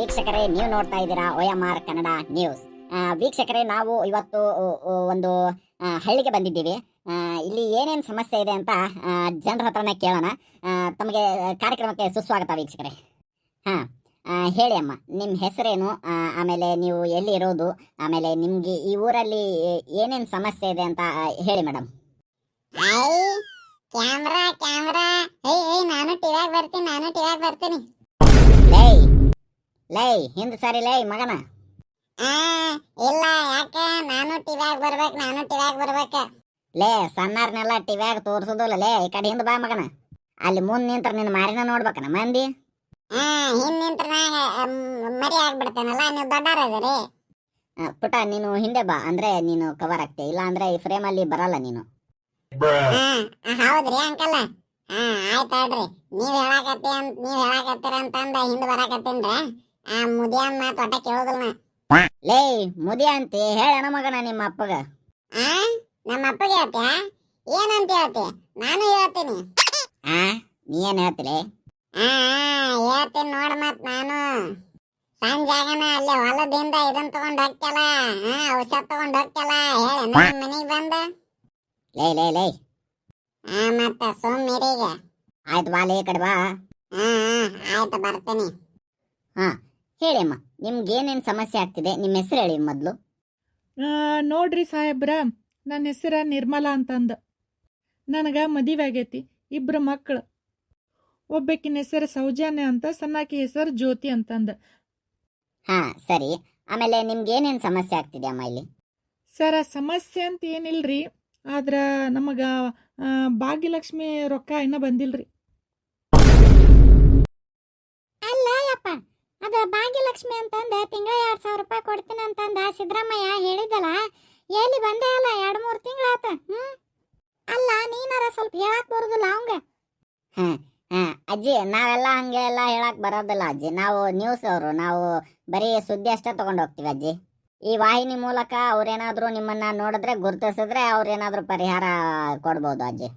ವೀಕ್ಷಕರೇ, ನೀವು ನೋಡ್ತಾ ಇದ್ದೀರಾ OMR ಕನ್ನಡ ನ್ಯೂಸ್. ವೀಕ್ಷಕರೇ, ನಾವು ಇವತ್ತು ಒಂದು ಹಳ್ಳಿಗೆ ಬಂದಿದ್ದೀವಿ. ಇಲ್ಲಿ ಏನೇನು ಸಮಸ್ಯೆ ಇದೆ ಅಂತ ಜನರ ಹತ್ರನೇ ಕೇಳೋಣ. ತಮಗೆ ಕಾರ್ಯಕ್ರಮಕ್ಕೆ ಸುಸ್ವಾಗತ ವೀಕ್ಷಕರೇ. ಹೇಳಿ ಅಮ್ಮ, ನಿಮ್ಮ ಹೆಸರೇನು, ಆಮೇಲೆ ನೀವು ಎಲ್ಲಿ ಇರೋದು, ಆಮೇಲೆ ನಿಮ್ಗೆ ಈ ಊರಲ್ಲಿ ಏನೇನು ಸಮಸ್ಯೆ ಇದೆ ಅಂತ ಹೇಳಿ ಮೇಡಮ್. ಕ್ಯಾಮ್ರಾ ಕ್ಯಾಮ್ರಾ ನಾನು ಟಿವ್ಯಾಗ ಬರ್ತೀನಿ. ಲೈ ಹಿಂದ್ ಸರಿ ಲೈ ಮಗನ. ಇಲ್ಲ, ಯಾಕೆ? ನಾನು ಟಿವ್ಯಾಗ ಬರ್ಬೇಕು. ಲೇ, ಸಣ್ಣಾರ್ನೆಲ್ಲ ಟಿವ್ಯಾಗ ತೋರ್ಸುದಿಲ್ಲ. ಲೇ, ಈ ಕಡೆ ಹಿಂದ್ ಬಾ ಮಗನ. ಅಲ್ಲಿ ಮುಂದ್ ನಿಂತ್ರ ನಿನ್ನ ಮಾರಿನ ನೋಡ್ಬೇಕನ ಮಂದಿ. ಹಿಂದ್ ನಿಂತ್ರ ಮರಿ ಆಗ್ಬಿಡ್ತೇನಲ್ಲ, ನೀವು ದೊಡ್ಡಾರದಿರಿ. ಪುಟ, ನೀನು ಹಿಂದೆ ಬಾ, ಅಂದ್ರೆ ನೀನು ಕವರ್ ಆಗ್ತೇ. ಇಲ್ಲ ಅಂದ್ರೆ ಈ ಫ್ರೇಮ್ ಅಲ್ಲಿ ಬರಲ್ಲ ನೀನು. ಹೌದ್ರಿ ಅಂಕಲ್. ಆಯ್ತಾಡ್ರಿ, ನೀವ್ ಹೇಳಾಕತ್ತೀರ ಅಂತಂದ ಹಿಂದ್ ಬರಾಕತ್ತೀನ್ರ. ಮುದಿಯನ್ ಮಾತು ಒಟ್ಟ ಕೇಳೋದಿಲ್ಲ ನಾ. ಲೇ, ಮುದಿ ಅಂತಿ ಹೇಳಣ ಮಗನ ನಿಮ್ಮ ಅಪ್ಪಗ. ನಮ್ಮ ಅಪ್ಪಗೆ ಹೇಳ್ತೀಯ? ಏನಂತ ಹೇಳ್ತಿ? ನಾನು ಹೇಳ್ತೀನಿ. ನೀ ಏನ್ ಹೇಳ್ತಿಲೆ? ಹೇಳ್ತೀನಿ ನೋಡ್. ಮತ್ ನಾನು ಸಂಜಾಗನ ಅಲ್ಲೇ ಹೊಲದಿಂದ ಇದನ್ ತಗೊಂಡ್ ಹೋಗ್ತಲ್ಲ, ಔಷಧ ತಗೊಂಡ್ ಹೋಗ್ತಲ್ಲ, ಹೇಳ ಮನೆಗ್ ಬಂದ. ಲೇ ಮತ್ತ ಸುಮ್ಮಿರೀಗ. ಆಯ್ತು ಬಾ, ಲೇ ಕಡೆ ಬಾ. ಆಯ್ತು, ಬರ್ತೀನಿ. ಹೇಳಿ ಅಮ್ಮ, ನಿಮ್ಗೆ ಏನೇನ್ ಸಮಸ್ಯೆ ಆಗ್ತಿದೆ, ನಿಮ್ಮ ಹೆಸರು ಹೇಳಿ ಮೊದ್ಲು. ನೋಡ್ರಿ ಸಾಹೇಬ್ರ, ನನ್ನ ಹೆಸರು ನಿರ್ಮಲಾ ಅಂತಂದ. ನನಗೆ ಮದುವೆ ಆಗೈತಿ, 2 ಮಕ್ಕಳು. ಒಬ್ಬಾಕಿನ ಹೆಸರು ಸೌಜನ್ಯ ಅಂತ, ಸಣ್ಣಾಕಿ ಹೆಸರು ಜ್ಯೋತಿ ಅಂತಂದ. ಸರಿ. ಆಮೇಲೆ ನಿಮ್ಗೆ ಏನೇನ್ ಸಮಸ್ಯೆ ಆಗ್ತಿದೆ ಅಮ್ಮ ಇಲ್ಲಿ? ಸರ, ಸಮಸ್ಯೆ ಅಂತ ಏನಿಲ್ರಿ, ಆದ್ರ ನಮಗ ಭಾಗ್ಯಲಕ್ಷ್ಮಿ ರೊಕ್ಕ ಇನ್ನೂ ಬಂದಿಲ್ರಿ. ಅಲ್ಲ ಯಪ್ಪ, ಅದ ಭಾಗ್ಯಲಕ್ಷ್ಮಿ ಅಂತಂದ ತಿಂಗಳ 2,000 ರೂಪಾಯಿ ಕೊಡ್ತೀನಿ ಅಂತಂದ ಸಿದ್ದರಾಮಯ್ಯ ಹೇಳಿದಲ್ಲ, ಎಲ್ಲಿ ಬಂದೇ ಅಲ್ಲ? 2-3 ತಿಂಗಳಾತ. ಅಲ್ಲ, ನೀನಾರ ಸ್ವಲ್ಪ ಹೇಳಕ್ ಬರುದಿಲ್ಲ ಅವಂಗ? ಅಜ್ಜಿ, ನಾವೆಲ್ಲ ಹಂಗೆ ಎಲ್ಲ ಹೇಳಕ್ ಬರೋದಿಲ್ಲ ಅಜ್ಜಿ. ನಾವು ನ್ಯೂಸ್ ಅವರು, ನಾವು ಬರೀ ಸುದ್ದಿ ಅಷ್ಟೇ ತಗೊಂಡು ಹೋಗ್ತೀವಿ ಅಜ್ಜಿ. ಈ ವಾಹಿನಿ ಮೂಲಕ ಅವ್ರೇನಾದ್ರೂ ನಿಮ್ಮನ್ನ ನೋಡಿದ್ರೆ ಗುರುತಿಸಿದ್ರೆ ಅವ್ರೇನಾದ್ರೂ ಪರಿಹಾರ ಕೊಡ್ಬೋದು ಅಜ್ಜಿ.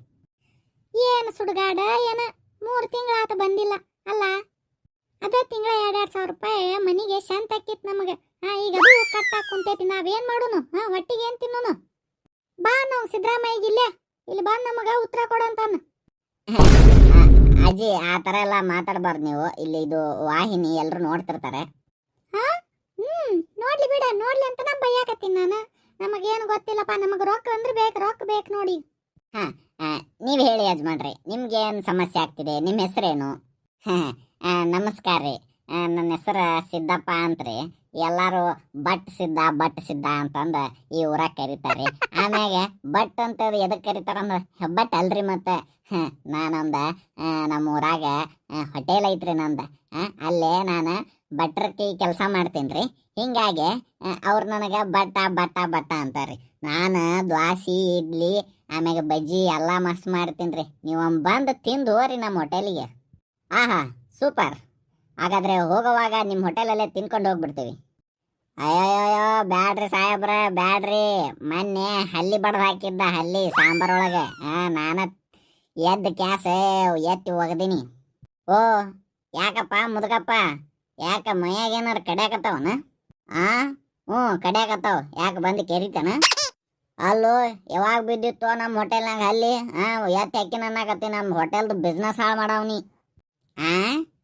ಏನು ಸುಡುಗಾಡ, ಏನ 3 ತಿಂಗಳಾತ ಬಂದಿಲ್ಲ ಅಲ್ಲ? ಅದ ತಿಂಗಳ 2,000 ರೂಪಾಯಿ ಮನಿಗೆ ಶಾಂತ ಆಕಿತ್ ನಮಗೆ. ಈಗ ಅದು ಕಟ್ಟಾಕ್ ಕುಂತೈತಿ, ನಾವೇನ್ ಮಾಡೋನು? ಹೊಟ್ಟಿಗೆ ಏನ್ ತಿನ್ನೋನು? ಬಾ, ನಾವು ಸಿದ್ದರಾಮಯ್ಯಗೆ ಇಲ್ಲಿ ಬಂದ್ ನಮಗ ಉತ್ತರ ಕೊಡಂತಾನ. ಅಜ್ಜಿ, ಆ ತರ ಎಲ್ಲ ಮಾತಾಡಬಾರ್ದು ನೀವು. ಇಲ್ಲಿ ಇದು ವಾಹಿನಿ, ಎಲ್ರು ನೋಡ್ತಿರ್ತಾರೆ. ನೋಡ್ಲಿ ಬಿಡ, ನೋಡ್ಲಿ ಅಂತ ನಾ ಬೈಯಾಕತ್ತೀನಿ ನಾನು. ನಮಗೇನು ಗೊತ್ತಿಲ್ಲಪ್ಪ, ನಮಗ್ ರೊಕ್ಕ ಅಂದ್ರೆ ರೊಕ್ಕ ಬೇಕು ನೋಡಿ. ನೀವ್ ಹೇಳಿ ಯಜಮಾನ್ರಿ, ನಿಮ್ಗೆ ಏನ್ ಸಮಸ್ಯೆ ಆಗ್ತಿದೆ? ನಿಮ್ಮ ಹೆಸರೇನು? ನಮಸ್ಕಾರ ರೀ, ನನ್ನ ಹೆಸರು ಸಿದ್ದಪ್ಪ ಅಂತ್ರಿ. ಎಲ್ಲಾರು ಬಟ್ ಸಿದ್ದ ಅಂತಂದ ಈ ಊರಾಗ ಕರೀತಾರ್ರಿ. ಆಮ್ಯಾಗ ಬಟ್ ಅಂತ ಎದಕ್ ಕರೀತಾರಂದ್ರ ಬಟ್ ಅಲ್ರಿ. ಮತ್ತೆ ನಾನೊಂದ ನಮ್ಮ ಊರಾಗ ಹೋಟೆಲ್ ಐತ್ರಿ ನಂದ. ಅಲ್ಲೇ ನಾನು ಬಟ್ರಕಿ ಕೆಲಸ ಮಾಡ್ತೀನಿ. ಹಿಂಗಾಗಿ ಅವ್ರು ನನಗೆ ಬಟ್ಟ ಅಂತಾರ್ರಿ. ನಾನು ದ್ವಾಸಿ, ಇಡ್ಲಿ, ಆಮ್ಯಾಗ ಬಜ್ಜಿ ಎಲ್ಲ ಮಸ್ತ್ ಮಾಡ್ತೀನಿ. ನೀವು ಬಂದು ತಿಂದು ಹೋರಿ ನಮ್ಮ ಹೋಟೆಲಿಗೆ. ಸೂಪರ್. ಹಾಗಾದ್ರೆ ಹೋಗುವಾಗ ನಿಮ್ಮ ಹೋಟೆಲಲ್ಲೇ ತಿನ್ಕೊಂಡು ಹೋಗ್ಬಿಡ್ತೀವಿ. ಅಯ್ಯೋ ಬ್ಯಾಡ್ರಿ ಸಾಹೇಬ್ರ, ಬ್ಯಾಡ್ರಿ. ಮೊನ್ನೆ ಹಲ್ಲಿ ಬಡ್ದು ಹಾಕಿದ್ದ, ಹಲ್ಲಿ ಸಾಂಬಾರೊಳಗೆ ನಾನು ಎದ್ದು ಕ್ಯಾಸ ಎತ್ತಿ ಒಗದೀನಿ. ಓ, ಯಾಕಪ್ಪ ಮುದುಕಪ್ಪ, ಯಾಕ ಮೈಯಾಗ ಏನಾರು ಕಡ್ಯಾಕತ್ತಾವನ? ಕಡ್ಯಾಕತ್ತಾವ. ಯಾಕೆ ಬಂದು ಕೆರಿತಾನ? ಅಲ್ಲೋ, ಯಾವಾಗ ಬಿದ್ದಿತ್ತು ನಮ್ಮ ಹೋಟೆಲ್ನಾಗ ಅಲ್ಲಿ? ಎತ್ತಿ ಹಾಕಿನ ಅನ್ನಕತ್ತಿ. ನಮ್ಮ ಹೋಟೆಲ್ದು ಬಿಸ್ನೆಸ್ ಹಾಳು ಮಾಡವ್ನಿ.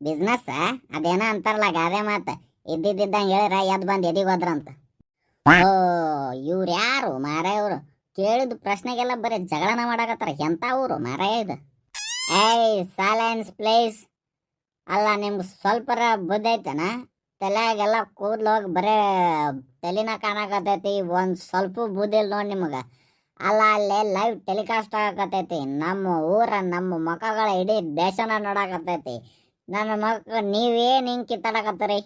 ಬಿಸ್ನೆಸ್ ಅದೇನ ಅಂತಾರಲ್ಲ ಗಾದೆ ಮಾತ, ಇದ್ದಿದ್ದಂಗೆ ಹೇಳಿರ ಎದ್ ಬಂದು ಎದಿಗೆ ಹೋದ್ರಂತ. ಓ, ಇವ್ರು ಯಾರು ಮಾರಾಯ? ಇವ್ರು ಕೇಳಿದ ಪ್ರಶ್ನೆಗೆಲ್ಲ ಬರೀ ಜಗಳನ ಮಾಡಕತ್ತಾರ. ಎಂತ ಊರು ಮಾರಾಯ ಇದು? Silence please. ಅಲ್ಲ, ನಿಮ್ಗೆ ಸ್ವಲ್ಪರ ಬುದ್ಧಿ ಐತನ? ತಲೆಯಾಗೆಲ್ಲ ಕೂದ್ಲು ಹೋಗಿ ಬರೇ ತಲೆನ ಕಾಣಕತ್ತೈತಿ. ಒಂದು ಸ್ವಲ್ಪ ಬುದ್ಧಿ ಇಲ್ಲ ನೋಡಿ ನಿಮಗೆ. ಅಲ್ಲ, ಅಲ್ಲೇ ಲೈವ್ ಟೆಲಿಕಾಸ್ಟ್ ಆಗಕತ್ತೈತಿ. ನಮ್ಮ ಊರ, ನಮ್ಮ ಮಕ್ಕಳ ಇಡೀ ದೇಶನ ನೋಡಕತ್ತೈತಿ. ನನ್ನ ಮಕ್ಕ ನೀವೇನು ಹಿಂಗೆ ಕಿತ್ತಾಡಕತ್ತೀರಿ?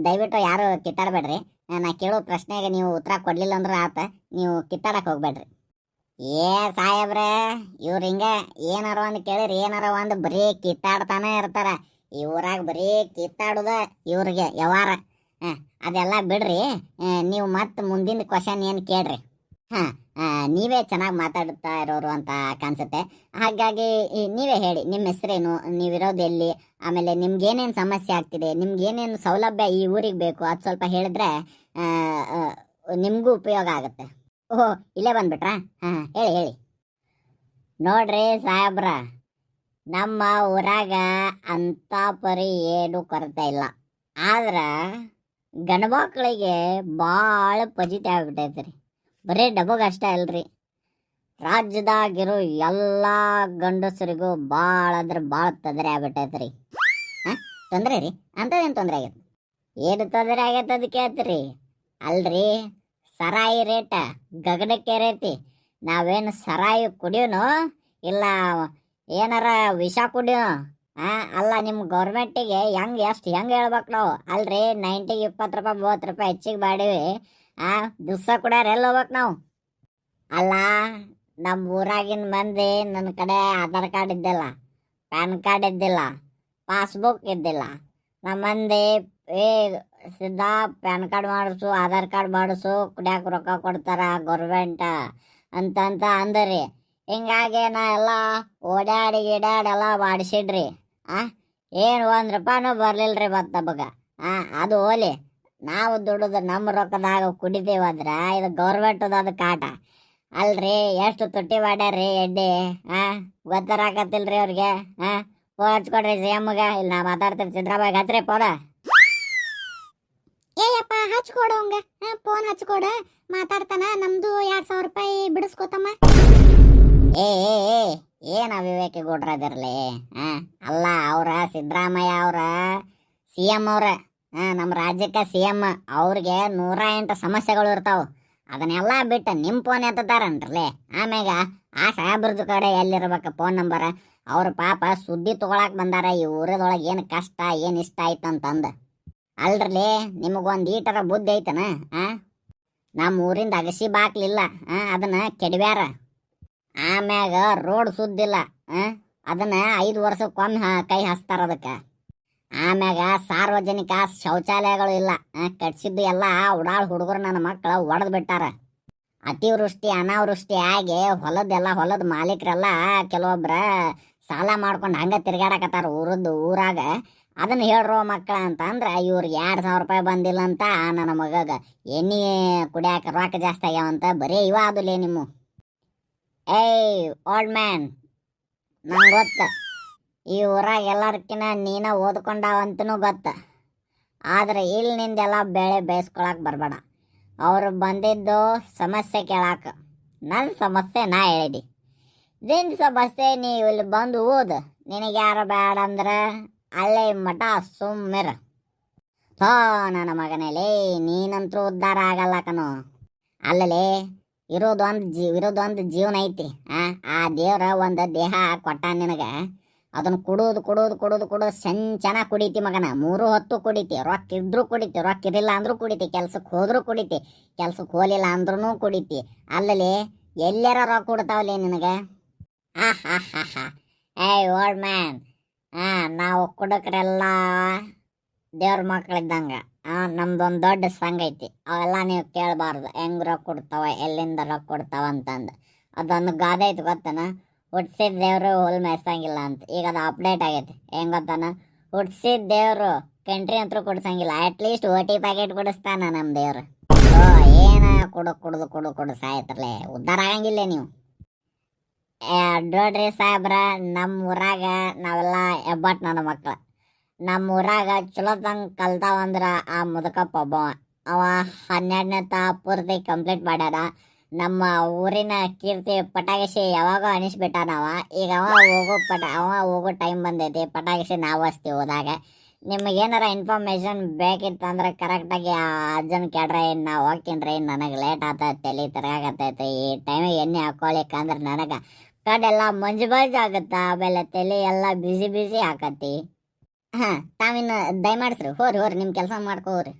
ದಯವಿಟ್ಟು ಯಾರು ಕಿತ್ತಾಡಬೇಡ್ರಿ. ನಾ ಕೇಳೋ ಪ್ರಶ್ನೆಗೆ ನೀವು ಉತ್ತರ ಕೊಡ್ಲಿಲ್ಲ ಅಂದ್ರೆ ಆತ, ನೀವು ಕಿತ್ತಾಡಕ್ಕೆ ಹೋಗ್ಬೇಡ್ರಿ. ಸಾಹೇಬ್ರೆ, ಇವ್ರು ಹಿಂಗೆ ಏನಾರ ಒಂದು ಕೇಳಿರಿ, ಏನಾರ ಒಂದು ಬರೀ ಕಿತ್ತಾಡ್ತಾನೆ ಇರ್ತಾರ. ಈ ಊರಾಗ ಬರೀ ಕಿತ್ತಾಡುದ ಇವ್ರಿಗೆ ವ್ಯವಹಾರ. ಅದೆಲ್ಲ ಬಿಡ್ರಿ. ನೀವು ಮತ್ತೆ ಮುಂದಿನ ಕ್ವಶನ್ ಏನು ಕೇಳ್ರಿ. ಹಾಂ, ನೀವೇ ಚೆನ್ನಾಗಿ ಮಾತಾಡುತ್ತಾ ಇರೋರು ಅಂತ ಕಾಣಿಸುತ್ತೆ. ಹಾಗಾಗಿ ನೀವೇ ಹೇಳಿ, ನಿಮ್ಮ ಹೆಸರೇನು, ನೀವಿರೋದು ಎಲ್ಲಿ, ಆಮೇಲೆ ನಿಮ್ಗೆ ಏನೇನು ಸಮಸ್ಯೆ ಆಗ್ತಿದೆ, ನಿಮ್ಗೆ ಏನೇನು ಸೌಲಭ್ಯ ಈ ಊರಿಗೆ ಬೇಕು, ಅದು ಸ್ವಲ್ಪ ಹೇಳಿದ್ರೆ ನಿಮಗೂ ಉಪಯೋಗ ಆಗುತ್ತೆ. ಓಹೋ, ಇಲ್ಲೇ ಬಂದ್ಬಿಟ್ರಾ? ಹಾಂ, ಹೇಳಿ ಹೇಳಿ. ನೋಡ್ರಿ ಸಾಹೇಬ್ರ, ನಮ್ಮ ಊರಾಗ ಅಂತ ಪರಿ ಏನು ಕೊರತೆ ಇಲ್ಲ. ಆದ್ರೆ ಗಂಡ್ಮಕ್ಳಿಗೆ ಭಾಳ ಪಜಿತಿ ಆಗ್ಬಿಟ್ಟೈತೆ ರೀ. ಬರೀ ಡಬಗ್ ಅಷ್ಟೇ ಅಲ್ರಿ, ರಾಜ್ಯದಾಗಿರೋ ಎಲ್ಲ ಗಂಡಸರಿಗೂ ಭಾಳ ಅಂದ್ರೆ ಭಾಳ ತೊಂದರೆ ಆಗ್ಬಿಟ್ಟೈತೆ ರೀ. ಹಾಂ, ತೊಂದರೆ ರೀ? ಅಂಥದ್ದೇನು ತೊಂದರೆ ಆಗೈತೆ? ಏನು ತೊಂದರೆ ಆಗೈತೆ ಅದು ಕೇಳ್ತೀರಿ? ಅಲ್ರಿ, ಸರಾಯಿ ರೇಟ ಗಗನಕ್ಕೇರೈತಿ. ನಾವೇನು ಸರಾಯಿ ಕುಡಿಯೋನು ಇಲ್ಲ ಏನಾರ ವಿಷ ಕುಡಿಯೋನು? ಅಲ್ಲ, ನಿಮ್ಮ ಗೌರ್ಮೆಂಟಿಗೆ ಹೆಂಗೆ ಹೇಳ್ಬೇಕು ನಾವು? ಅಲ್ರಿ, 90 20 ರೂಪಾಯಿ 30 ರೂಪಾಯಿ ಹೆಚ್ಚಿಗೆ ಮಾಡೀವಿ. ದಿವಸ ಕುಡಿಯೋರು ಎಲ್ಲಿ ಹೋಗ್ಬೇಕು ನಾವು? ಅಲ್ಲ, ನಮ್ಮ ಊರಾಗಿನ ಮಂದಿ ನನ್ನ ಕಡೆ ಆಧಾರ್ ಕಾರ್ಡ್ ಇದ್ದಿಲ್ಲ, ಪ್ಯಾನ್ ಕಾರ್ಡ್ ಇದ್ದಿಲ್ಲ, ಪಾಸ್ಬುಕ್ ಇದ್ದಿಲ್ಲ. ನಮ್ಮ ಮಂದಿ ಸಿದ್ಧಾ ಪ್ಯಾನ್ ಕಾರ್ಡ್ ಮಾಡಿಸು, ಆಧಾರ್ ಕಾರ್ಡ್ ಮಾಡಿಸು, ಕುಡಿಯೋಕೆ ರೊಕ್ಕ ಕೊಡ್ತಾರ ಗೌರ್ಮೆಂಟ್ ಅಂತ ಅಂದ್ರಿ. ಹಿಂಗಾಗಿ ನಾ ಎಲ್ಲ ಓಡಾಡಿ ಗಿಡಾಡೆಲ್ಲ ಮಾಡಿಸಿಡ್ರಿ. ಏನು 1 ರೂಪಾಯಿನೂ ಬರ್ಲಿಲ್ರಿ ಮತ್ತು ನಮಗೆ. ಅದು ಹೋಲಿ, ನಾವು ದುಡಿದು ನಮ್ಮ ರೊಕ್ಕದಾಗ ಕುಡಿತೀವಂದ್ರೆ ಇದು ಗೌರ್ಮೆಂಟದ ಅದು ಕಾಟ ಅಲ್ರಿ. ಎಷ್ಟು ತುಟ್ಟಿ ಮಾಡ್ಯಾರ್ರಿ ಎಡ್ಡಿ, ಗೊತ್ತರಾಕತ್ತಿಲ್ರಿ ಅವ್ರಿಗೆ. ಫೋನ್ ಹಚ್ಕೊಡ್ರಿ ಸಿ.ಎಮ್ಗೆ. ಇಲ್ಲಿ ನಾ ಮಾತಾಡ್ತೀನಿ, ಸಿದ್ದರಾಮಯ್ಯ ಹಚ್ರಿ ಫೋನ. ಏಯಪ್ಪ ಹಚ್ಕೊಡೋಂಗ, ಫೋನ್ ಹಚ್ಕೊಡ, ಮಾತಾಡ್ತಾನ. ನಮ್ದು 2000 ರೂಪಾಯಿ ಬಿಡಿಸ್ಕೊತಮ್ಮ. ಏ ಏನ್ ಅವಿವೇಕಿ ಗುಡ್ರದಿರ್ಲಿ. ಅಲ್ಲ, ಅವ್ರ ಸಿದ್ದರಾಮಯ್ಯ ಅವ್ರ ಸಿ.ಎಂ ಅವ್ರ, ನಮ್ಮ ರಾಜ್ಯಕ್ಕೆ ಸಿ.ಎಂ. ಅವ್ರಿಗೆ 108 ಸಮಸ್ಯೆಗಳು ಇರ್ತಾವ. ಅದನ್ನೆಲ್ಲ ಬಿಟ್ಟು ನಿಮ್ಮ ಫೋನ್ ಎತ್ತಾರನ್ರಲ್ಲೇ. ಆಮ್ಯಾಗ ಆ ಸಾಹೇಬ್ರದ್ದು ಕಡೆ ಎಲ್ಲಿರ್ಬೇಕು ಫೋನ್ ನಂಬರ್? ಅವ್ರ ಪಾಪ ಸುದ್ದಿ ತಗೊಳಕ್ ಬಂದಾರ ಈ ಊರದೊಳಗೆ ಏನು ಕಷ್ಟ ಏನು ಇಷ್ಟ ಆಯ್ತಂತಂದು. ಅಲ್ರಲ್ಲೇ, ನಿಮಗೊಂದು ಈಟರ ಬುದ್ಧಿ ಐತನ? ನಮ್ಮ ಊರಿಂದ ಅಗಸಿ ಬಾಕ್ಲಿಲ್ಲ, ಅದನ್ನ ಕೆಡವ್ಯಾರ. ಆಮ್ಯಾಗ ರೋಡ್ ಸುದ್ದಿಲ್ಲ, ಅದನ್ನ 5 ವರ್ಷಕ್ಕೊಮ್ಮೆ ಕೈ ಹಚ್ತಾರ ಅದಕ್ಕೆ. ಆಮ್ಯಾಗ ಸಾರ್ವಜನಿಕ ಶೌಚಾಲಯಗಳು ಇಲ್ಲ, ಕಟ್ಸಿದ್ದು ಎಲ್ಲ ಉಡಾಳ್ ಹುಡುಗರು ನನ್ನ ಮಕ್ಕಳು ಒಡೆದು ಬಿಟ್ಟಾರ. ಅತಿವೃಷ್ಟಿ ಅನಾವೃಷ್ಟಿ ಆಗಿ ಹೊಲದ ಮಾಲೀಕರೆಲ್ಲ ಕೆಲವೊಬ್ರ ಸಾಲ ಮಾಡ್ಕೊಂಡು ಹಂಗೆ ತಿರ್ಗಾಡಕತ್ತಾರ ಊರಾಗ. ಅದನ್ನ ಹೇಳ್ರೋ ಮಕ್ಕಳ ಅಂತ ಅಂದ್ರೆ ಇವ್ರಿಗೆ 2000 ರೂಪಾಯಿ ಬಂದಿಲ್ಲ ಅಂತ ನನ್ನ ಮಗಗ ಎಣ್ಣೆ ಕುಡಿಯಾಕ ರೊಕ್ಕ ಜಾಸ್ತಿ ಆಗ್ಯಾವಂತ. ಬರೀ ಇವ ಅದುಲೇ ನಿಮ್ಮ. ಏಯ್ ಓಲ್ಡ್ ಮ್ಯಾನ್, ನಂಗೆ ಗೊತ್ತ ಈ ಊರಾಗ ಎಲ್ಲರ್ಕಿನ್ನ ನೀನ ಓದ್ಕೊಂಡಾವಂತನೂ ಗೊತ್ತ. ಆದ್ರೆ ಇಲ್ಲಿ ನಿಂದೆಲ್ಲ ಬೆಳೆ ಬೇಯಿಸ್ಕೊಳಕ್ ಬರಬೇಡ. ಅವರು ಬಂದಿದ್ದು ಸಮಸ್ಯೆ ಕೇಳಾಕ. ನನ್ನ ಸಮಸ್ಯೆ ನಾ ಹೇಳಿದಿ, ನಿನ್ನ ಸಮಸ್ಯೆ ನೀವು ಇಲ್ಲಿ ಬಂದು ಓದು. ನಿನಗೆ ಯಾರು ಬೇಡ ಅಂದ್ರೆ ಅಲ್ಲೇ ಮಠ ಸುಮ್ಮಿರ. ಥೋ ನನ್ನ ಮಗನೇಲಿ, ನೀನಂತರೂ ಉದ್ಧಾರ ಆಗಲ್ಲ ಕಣೋ. ಅಲ್ಲಲೇ, ಇರೋದೊಂದು ಜೀವನ ಐತಿ. ಆ ದೇವ್ರ ಒಂದು ದೇಹ ಕೊಟ್ಟ ನಿನಗೆ. ಅದನ್ನು ಕುಡೋದು ಚೆನ್ನ ಕುಡಿತಿ ಮಗನ. 3 ಹೊತ್ತು ಕುಡಿತಿ. ರೊಕ್ಕ ಇದ್ರೂ ಕುಡಿತಿ, ರೊಕ್ಕ ಇರಲಿಲ್ಲ ಅಂದ್ರೂ ಕುಡಿತಿ, ಕೆಲ್ಸಕ್ಕೆ ಹೋದ್ರೂ ಕುಡಿತಿ, ಕೆಲ್ಸಕ್ಕೆ ಹೋಲಿಲ್ಲ ಅಂದ್ರೂ ಕುಡಿತಿ. ಅಲ್ಲಲ್ಲಿ ಎಲ್ಲಾರ ರೊಕ್ಕ ಕೊಡ್ತಾವಲ್ಲಿ ನಿನಗೆ? ಏಯ್ ಓಲ್ಡ್ ಮ್ಯಾನ್, ನಾವು ಕುಡಕ್ರೆಲ್ಲ ದೇವ್ರ ಮಕ್ಳಿದ್ದಂಗೆ. ನಮ್ದೊಂದು ದೊಡ್ಡ ಸಂಘ ಐತಿ, ಅವೆಲ್ಲ ನೀವು ಕೇಳಬಾರ್ದು. ಹೆಂಗೆ ರೊಕ್ಕ ಕೊಡ್ತಾವ, ಎಲ್ಲಿಂದ ರೊಕ್ಕ ಕೊಡ್ತಾವ ಅಂತಂದು. ಅದೊಂದು ಗಾದೆ ಐತಿ ಗೊತ್ತನ, ಹುಟ್ಸಿದ ದೇವರು ಹುಲ್ ಮೇಯ್ಸಂಗಿಲ್ಲ ಅಂತ. ಈಗ ಅದು ಅಪ್ಡೇಟ್ ಆಗೈತಿ. ಹೆಂಗೆ ಗೊತ್ತಾನ, ಹುಟ್ಸಿದ ದೇವರು ಕಂಟ್ರಿ ಅಂತೂ ಕೊಡ್ಸಂಗಿಲ್ಲ, ಅಟ್ಲೀಸ್ಟ್ OT ಪ್ಯಾಕೆಟ್ ಕೊಡಿಸ್ತಾನ ನಮ್ಮ ದೇವ್ರು. ಏನ ಕುಡು ಸಾಯ್ತ್ರಲೆ, ಉದ್ಧಾರ ಆಗಂಗಿಲ್ಲ ನೀವು. ನೋಡ್ರಿ ಸಾಹೇಬ್ರ, ನಮ್ಮ ಊರಾಗ ನಾವೆಲ್ಲ ಹೆಬ್ಬಟ್ ನನ್ನ ಮಕ್ಳು. ನಮ್ಮ ಊರಾಗ ಚಲೋದಂಗೆ ಕಲ್ತಾವಂದ್ರೆ ಆ ಮುದುಕಪ್ಪ ಒಬ್ಬ, ಅವ 12ನೇ ಪೂರ್ತಿ ಕಂಪ್ಲೀಟ್ ಮಾಡ್ಯಾರ. ನಮ್ಮ ಊರಿನ ಕೀರ್ತಿ ಪಟಾಕಿಸಿ ಯಾವಾಗ ಅನಿಸ್ಬಿಟ್ಟಾನವ. ಈಗ ಅವ ಹೋಗೋ ಟೈಮ್ ಬಂದೈತಿ. ಪಟಾಕಿಸಿ ನಾವು ಹಚ್ತೀವಿ ಹೋದಾಗ. ನಿಮಗೇನಾರ ಇನ್ಫಾರ್ಮೇಷನ್ ಬೇಕಿತ್ತಂದ್ರೆ ಕರೆಕ್ಟಾಗಿ ಆ ಅಜ್ಜನ ಕೇಳ್ರಿ, ನಾವು ಹೋಗ್ತೀನಿ. ನನಗೆ ಲೇಟ್ ಆತೈತೆ, ತಲೆ ತಿರ್ಗಾಕತ್ತೈತೆ. ಈ ಟೈಮಿಗೆ ಎಣ್ಣೆ ಹಾಕೊಳಿಕಂದ್ರೆ ನನಗೆ ಕಡೆಲ್ಲ ಮಂಜು ಆಗುತ್ತಾ, ಆಮೇಲೆ ತಲೆ ಎಲ್ಲ ಬಿಸಿ ಆಕತಿ. ತಾವಿನ್ನು ದಯಮಾಡಿಸ್ರಿ, ಹೋರಿ ನಿಮ್ಮ ಕೆಲಸ ಮಾಡ್ಕೋರಿ.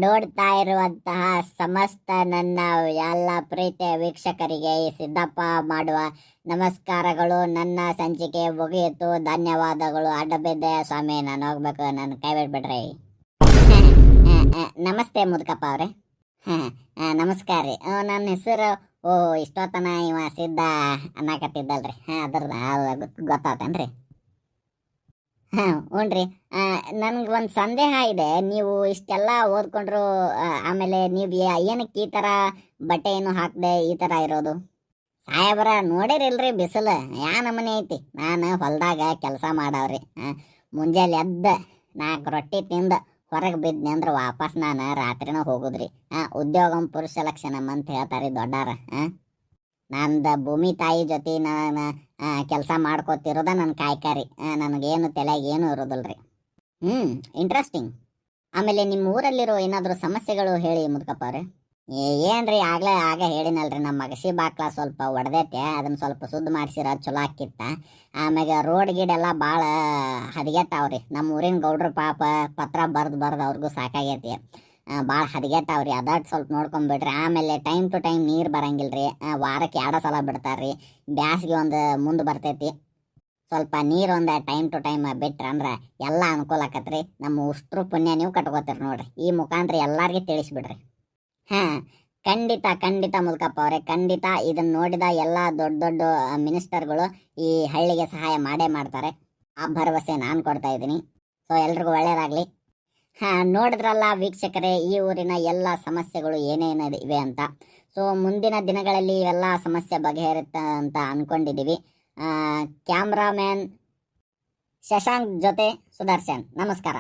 ನೋಡ್ತಾ ಇರುವಂತಹ ಸಮಸ್ತ ನನ್ನ ಎಲ್ಲ ಪ್ರೀತಿಯ ವೀಕ್ಷಕರಿಗೆ ಈ ಸಿದ್ದಪ್ಪ ಮಾಡುವ ನಮಸ್ಕಾರಗಳು. ನನ್ನ ಸಂಚಿಕೆ ಮುಗಿಯಿತು, ಧನ್ಯವಾದಗಳು. ಅಡ್ಡಬಿದ್ದೆ ಸ್ವಾಮಿ, ನಾನು ಹೋಗ್ಬೇಕು, ನನ್ನ ಕೈ ಬಿಟ್ಬಿಡ್ರಿ. ನಮಸ್ತೆ ಮುದುಕಪ್ಪ ಅವರೇ. ನಮಸ್ಕಾರ ರೀ ನನ್ನ ಹೆಸರು ಓ ಇಷ್ಟೊತ್ತನ ಇವ ಸಿದ್ಧ ಅನ್ನಕತ್ತಿದ್ದಲ್ರಿ ಅದ್ರದ್ದು ಗೊತ್ತಾತೇನ್ರಿ ಹ್ಞೂ ನನ್ಗೆ ಒಂದು ಸಂದೇಹ ಇದೆ. ನೀವು ಇಷ್ಟೆಲ್ಲ ಓದ್ಕೊಂಡ್ರು ಆಮೇಲೆ ನೀವು ಏನಕ್ಕೆ ಈ ಥರ ಬಟ್ಟೆ ಏನು ಹಾಕದೆ ಈ ಥರ ಇರೋದು? ಸಾಹೇಬ್ರ ನೋಡಿರಿಲ್ರಿ ಬಿಸಿಲು ಯಾ ನಮನೆ ಐತಿ. ನಾನು ಹೊಲದಾಗ ಕೆಲಸ ಮಾಡವ್ರಿ. ಮುಂಜಾನೆ ಎದ್ದ 4 ರೊಟ್ಟಿ ತಿಂದು ಹೊರಗೆ ಬಿದ್ನಿ ಅಂದ್ರೆ ವಾಪಸ್ ನಾನು ರಾತ್ರಿನ ಹೋಗುದ್ರಿ. ಉದ್ಯೋಗಂ ಪುರುಷ ಲಕ್ಷಣಂ ಅಂತ ಹೇಳ್ತಾರೆ ದೊಡ್ಡಾರ. ನಂದು ಭೂಮಿ ತಾಯಿ ಜೊತೆ ನಾನು ಕೆಲಸ ಮಾಡ್ಕೋತಿರೋದ ನನ್ನ ಕಾಯ್ಕಾರಿ. ನನಗೇನು ತಲೆಗೆ ಏನು ಇರೋದಿಲ್ರಿ. ಇಂಟ್ರೆಸ್ಟಿಂಗ್. ಆಮೇಲೆ ನಿಮ್ಮ ಊರಲ್ಲಿರೋ ಏನಾದರೂ ಸಮಸ್ಯೆಗಳು ಹೇಳಿ ಮುದ್ಕಪ್ಪ ಅವ್ರೆ. ಏನ್ರಿ ಆಗ ಹೇಳಿನಲ್ರಿ, ನಮ್ಮ ಮಗಸಿ ಬಾಕ್ಲ ಸ್ವಲ್ಪ ಒಡೆದೈತೆ, ಅದನ್ನ ಸ್ವಲ್ಪ ಸುದ್ದ ಮಾಡಿಸಿರ ಚಲೋ ಆಕ್ಕಿತ್ತ. ಆಮ್ಯಾಗ ರೋಡ್ ಗಿಡೆಲ್ಲ ಭಾಳ ಹದಗೆಟ್ಟಾವ್ರಿ. ನಮ್ಮ ಊರಿನ ಗೌಡ್ರ ಪಾಪ ಪತ್ರ ಬರ್ದು ಅವ್ರಿಗೂ ಸಾಕಾಗೈತಿ. ಭಾಳ ಹದಗೆಟ್ಟಾವ್ರಿ. ಅದಾಟ್ ಸ್ವಲ್ಪ ನೋಡ್ಕೊಂಬಿಡ್ರಿ. ಆಮೇಲೆ ಟೈಮ್ ಟು ಟೈಮ್ ನೀರು ಬರಂಗಿಲ್ರಿ. ವಾರಕ್ಕೆ 2 ಸಲ ಬಿಡ್ತಾರ್ರಿ. ಬ್ಯಾಸ್ಗೆ ಒಂದು ಮುಂದೆ ಬರ್ತೈತಿ. ಸ್ವಲ್ಪ ನೀರು ಒಂದು ಟೈಮ್ ಟು ಟೈಮ್ ಬಿಟ್ರಿ ಅಂದ್ರೆ ಎಲ್ಲ ಅನುಕೂಲ ಆಕತ್ರಿ. ನಮ್ಮ ಉಷ್ಟ್ರು ಪುಣ್ಯ ನೀವು ಕಟ್ಕೋತೀರಿ ನೋಡ್ರಿ. ಈ ಮುಖಾಂತರ ಎಲ್ಲಾರ್ಗಿ ತಿಳಿಸ್ಬಿಡ್ರಿ. ಖಂಡಿತ ಮುಲ್ಕಪ್ಪ ಅವರೇ, ಖಂಡಿತ ಇದನ್ನ ನೋಡಿದ ಎಲ್ಲ ದೊಡ್ಡ ಮಿನಿಸ್ಟರ್ಗಳು ಈ ಹಳ್ಳಿಗೆ ಸಹಾಯ ಮಾಡೇ ಮಾಡ್ತಾರೆ. ಆ ಭರವಸೆ ನಾನು ಕೊಡ್ತಾ ಇದ್ದೀನಿ. ಸೊ ಎಲ್ರಿಗೂ ಒಳ್ಳೇದಾಗಲಿ. ನೋಡಿದ್ರಲ್ಲ ವೀಕ್ಷಕರೇ, ಈ ಊರಿನ ಎಲ್ಲ ಸಮಸ್ಯೆಗಳು ಏನೇನು ಇವೆ ಅಂತ. ಸೊ ಮುಂದಿನ ದಿನಗಳಲ್ಲಿ ಇವೆಲ್ಲ ಸಮಸ್ಯೆ ಬಗೆಹರುತ್ತೆ ಅಂತ ಅಂದ್ಕೊಂಡಿದ್ದೀವಿ. ಕ್ಯಾಮ್ರಾಮ್ಯಾನ್ ಶಶಾಂಕ್ ಜೊತೆ ಸುದರ್ಶನ್. ನಮಸ್ಕಾರ.